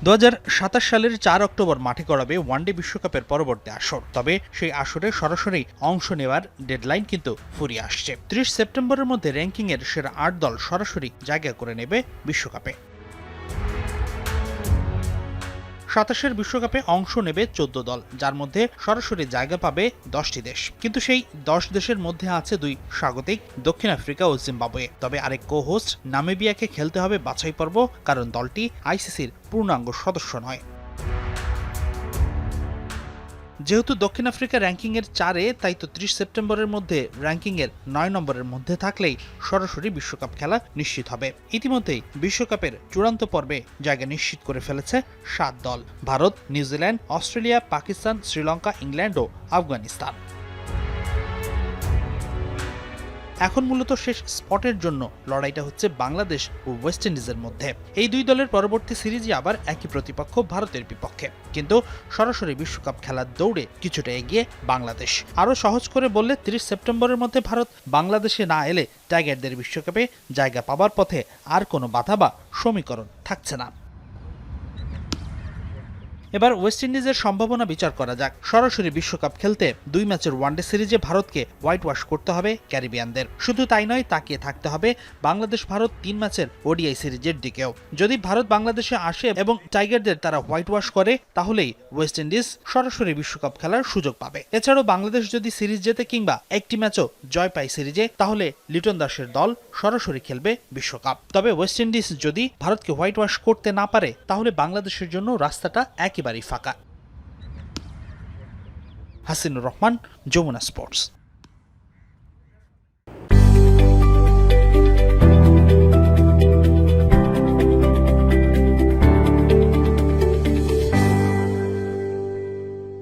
2027 সালের 4 অক্টোবর মাঠে গড়াবে ওয়ানডে বিশ্বকাপের পরবর্তী আসর। তবে সেই আসরে সরাসরি অংশ নেওয়ার ডেডলাইন কিন্তু ফুরিয়ে আসছে। 30 সেপ্টেম্বরের মধ্যে র্যাঙ্কিংয়ের সেরা 8 দল সরাসরি জায়গা করে নেবে বিশ্বকাপে। 27 বিশ্বকাপে অংশ নেবে 14 দল, যার মধ্যে সরাসরি জায়গা পাবে 10টি দেশ। কিন্তু সেই 10 দেশের মধ্যে আছে 2 স্বাগতিক, দক্ষিণ আফ্রিকা ও জিম্বাবুয়ে। তবে আরেক কো-হোস্ট নামিবিয়াকে খেলতে হবে বাছাই পর্ব, কারণ দলটি আইসিসির পূর্ণাঙ্গ সদস্য নয়। যেহেতু দক্ষিণ আফ্রিকা র্যাঙ্কিংয়ের 4-এ, তাই তো 30 সেপ্টেম্বরের মধ্যে র্যাঙ্কিংয়ের 9 নম্বরের মধ্যে থাকলেই সরাসরি বিশ্বকাপ খেলা নিশ্চিত হবে। ইতিমধ্যেই বিশ্বকাপের চূড়ান্ত পর্বে জায়গা নিশ্চিত করে ফেলেছে 7 দল: Bharat, New Zealand, Australia, Pakistan, Sri Lanka, England ও আফগানিস্তান। এখন মূলত শেষ স্পটের জন্য লড়াইটা হচ্ছে বাংলাদেশ ও ওয়েস্ট ইন্ডিজের মধ্যে। এই 2 দলের পরবর্তী সিরিজে আবার একই প্রতিপক্ষ ভারতের বিপক্ষে। কিন্তু সরাসরি বিশ্বকাপ খেলার দৌড়ে কিছুটা এগিয়ে বাংলাদেশ। আরও সহজ করে বললে 30 সেপ্টেম্বরের মধ্যে ভারত বাংলাদেশে না এলে টাইগারদের বিশ্বকাপে জায়গা পাবার পথে আর কোনো বাধা বা সমীকরণ থাকছে না। এবার ওয়েস্ট ইন্ডিজের সম্ভাবনা বিচার করা যাক। সরাসরি বিশ্বকাপ খেলতে 2 ম্যাচের ওয়ানডে সিরিজে ভারতকে হোয়াইট ওয়াশ করতে হবে ক্যারিবিয়ানদের। শুধু তাই নয়, তাকিয়ে থাকতে হবে বাংলাদেশ ভারত 3 ম্যাচের ওডিআই সিরিজের দিকেও। যদি ভারত বাংলাদেশে আসে এবং টাইগারদের তারা হোয়াইট ওয়াশ করে, তাহলেই ওয়েস্ট ইন্ডিজ সরাসরি বিশ্বকাপ খেলার সুযোগ পাবে। এছাড়াও বাংলাদেশ যদি সিরিজ জেতে কিংবা একটি ম্যাচও জয় পায় সিরিজে, তাহলে লিটন দাসের দল সরাসরি খেলবে বিশ্বকাপ। তবে ওয়েস্ট ইন্ডিজ যদি ভারতকে হোয়াইট ওয়াশ করতে না পারে, তাহলে বাংলাদেশের জন্য রাস্তাটা একেবারেই ফাঁকা। হাসিনুর রহমান, যমুনা স্পোর্টস।